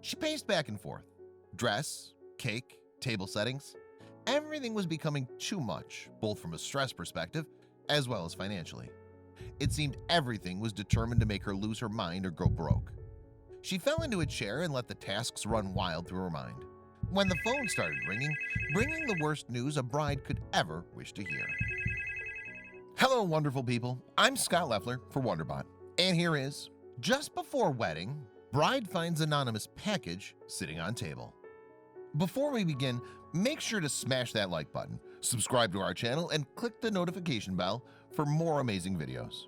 She paced back and forth. Dress, cake, table settings. Everything was becoming too much, both from a stress perspective as well as financially. It seemed everything was determined to make her lose her mind or go broke. She fell into a chair and let the tasks run wild through her mind. When the phone started ringing, bringing the worst news a bride could ever wish to hear. Hello, wonderful people. I'm Scott Leffler for WonderBot. And here is, just before wedding, bride finds anonymous package sitting on table. Before we begin, make sure to smash that like button, subscribe to our channel, and click the notification bell for more amazing videos.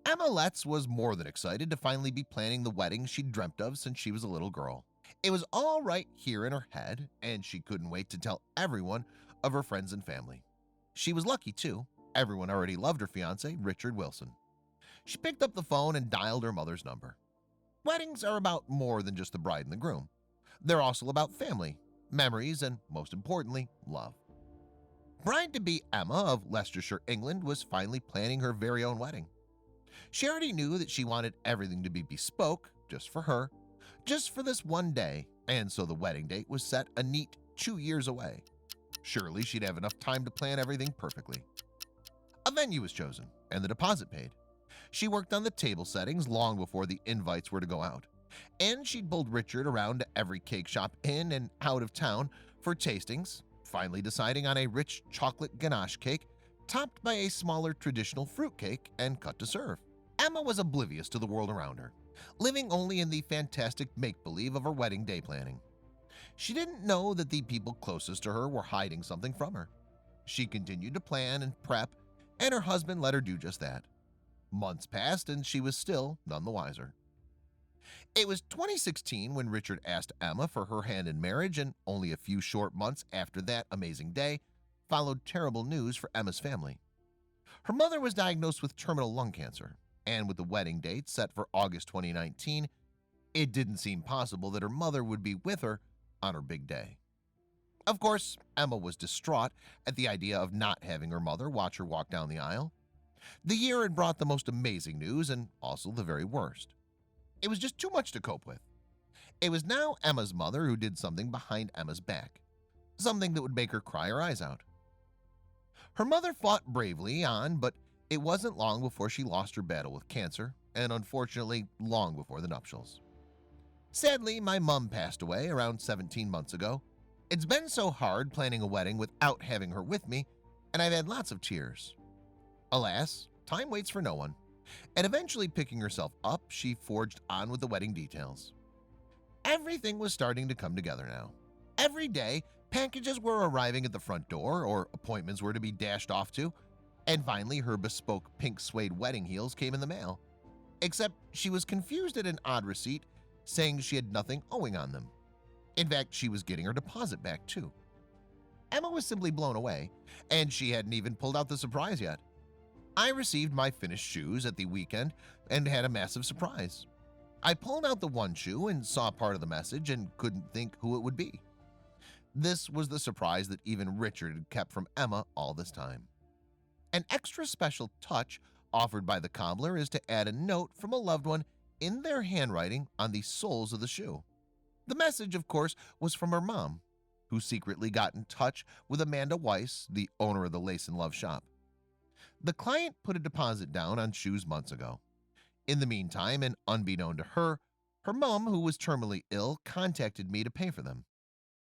Emma Letts was more than excited to finally be planning the wedding she'd dreamt of since she was a little girl. It was all right here in her head, and she couldn't wait to tell everyone of her friends and family. She was lucky, too. Everyone already loved her fiancé, Richard Wilson. She picked up the phone and dialed her mother's number. Weddings are about more than just the bride and the groom. They're also about family, memories, and most importantly, love. Bride-to-be Emma of Leicestershire, England was finally planning her very own wedding. She already knew that she wanted everything to be bespoke, just for her, just for this one day, and so the wedding date was set a neat 2 years away. Surely she'd have enough time to plan everything perfectly. A venue was chosen, and the deposit paid. She worked on the table settings long before the invites were to go out, and she'd pulled Richard around to every cake shop in and out of town for tastings, finally deciding on a rich chocolate ganache cake topped by a smaller traditional fruit cake and cut to serve. Emma was oblivious to the world around her, living only in the fantastic make-believe of her wedding day planning. She didn't know that the people closest to her were hiding something from her. She continued to plan and prep, and her husband let her do just that. Months passed, and she was still none the wiser. It was 2016 when Richard asked Emma for her hand in marriage, and only a few short months after that amazing day followed terrible news for Emma's family. Her mother was diagnosed with terminal lung cancer, and with the wedding date set for August 2019, it didn't seem possible that her mother would be with her on her big day. Of course, Emma was distraught at the idea of not having her mother watch her walk down the aisle. The year had brought the most amazing news and also the very worst. It was just too much to cope with. It was now Emma's mother who did something behind Emma's back, something that would make her cry her eyes out. Her mother fought bravely on, but it wasn't long before she lost her battle with cancer, and unfortunately long before the nuptials. Sadly, my mom passed away around 17 months ago. It's been so hard planning a wedding without having her with me, and I've had lots of tears. Alas, time waits for no one, and eventually picking herself up, she forged on with the wedding details. Everything was starting to come together now. Every day, packages were arriving at the front door, or appointments were to be dashed off to, and finally her bespoke pink suede wedding heels came in the mail. Except she was confused at an odd receipt saying she had nothing owing on them. In fact, she was getting her deposit back too. Emma was simply blown away, and she hadn't even pulled out the surprise yet. I received my finished shoes at the weekend and had a massive surprise. I pulled out the one shoe and saw part of the message and couldn't think who it would be. This was the surprise that even Richard had kept from Emma all this time. An extra special touch offered by the cobbler is to add a note from a loved one in their handwriting on the soles of the shoe. The message, of course, was from her mom, who secretly got in touch with Amanda Weiss, the owner of the Lace and Love shop. The client put a deposit down on shoes months ago. In the meantime, and unbeknown to her, her mom, who was terminally ill, contacted me to pay for them.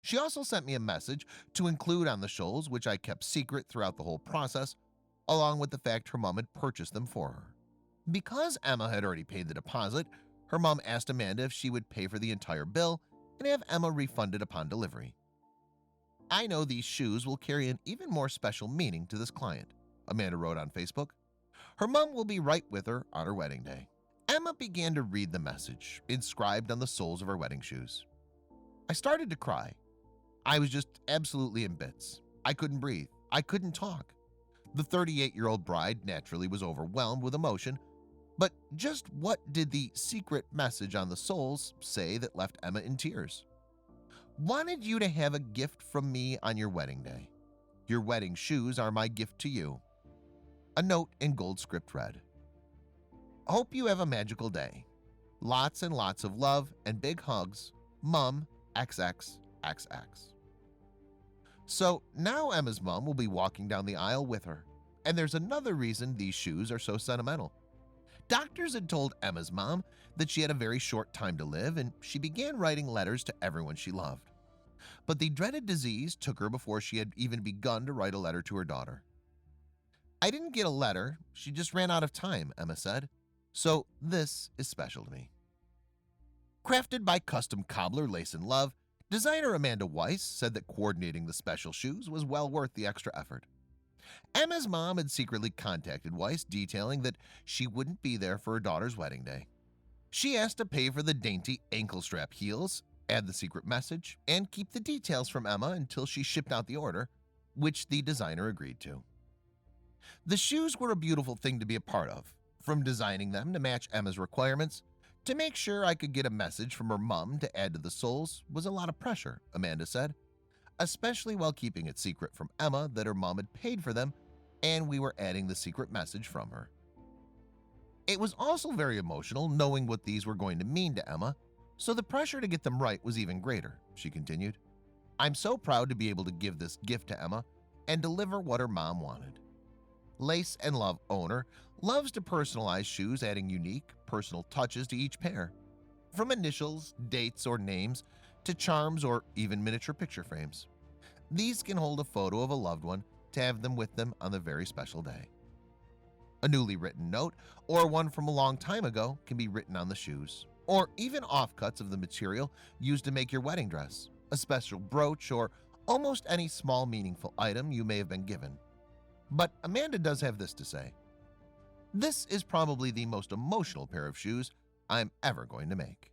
She also sent me a message to include on the shoals, which I kept secret throughout the whole process, along with the fact her mom had purchased them for her. Because Emma had already paid the deposit, her mom asked Amanda if she would pay for the entire bill and have Emma refunded upon delivery. I know these shoes will carry an even more special meaning to this client, Amanda wrote on Facebook. Her mom will be right with her on her wedding day. Emma began to read the message inscribed on the soles of her wedding shoes. I started to cry. I was just absolutely in bits. I couldn't breathe. I couldn't talk. The 38-year-old bride naturally was overwhelmed with emotion, but just what did the secret message on the soles say that left Emma in tears? Wanted you to have a gift from me on your wedding day. Your wedding shoes are my gift to you. A note in gold script read, Hope you have a magical day. Lots and lots of love and big hugs, Mom XXXX. So now Emma's mom will be walking down the aisle with her. And there's another reason these shoes are so sentimental. Doctors had told Emma's mom that she had a very short time to live, and she began writing letters to everyone she loved. But the dreaded disease took her before she had even begun to write a letter to her daughter. I didn't get a letter, she just ran out of time, Emma said. So this is special to me. Crafted by custom cobbler Lace and Love, designer Amanda Weiss said that coordinating the special shoes was well worth the extra effort. Emma's mom had secretly contacted Weiss detailing that she wouldn't be there for her daughter's wedding day. She asked to pay for the dainty ankle strap heels, add the secret message, and keep the details from Emma until she shipped out the order, which the designer agreed to. The shoes were a beautiful thing to be a part of. From designing them to match Emma's requirements, to make sure I could get a message from her mom to add to the soles was a lot of pressure, Amanda said, especially while keeping it secret from Emma that her mom had paid for them and we were adding the secret message from her. It was also very emotional knowing what these were going to mean to Emma, so the pressure to get them right was even greater, she continued. I'm so proud to be able to give this gift to Emma and deliver what her mom wanted. Lace and Love owner loves to personalize shoes, adding unique, personal touches to each pair. From initials, dates, or names, to charms or even miniature picture frames. These can hold a photo of a loved one to have them with them on the very special day. A newly written note or one from a long time ago can be written on the shoes, or even offcuts of the material used to make your wedding dress, a special brooch, or almost any small meaningful item you may have been given. But Amanda does have this to say. This is probably the most emotional pair of shoes I'm ever going to make.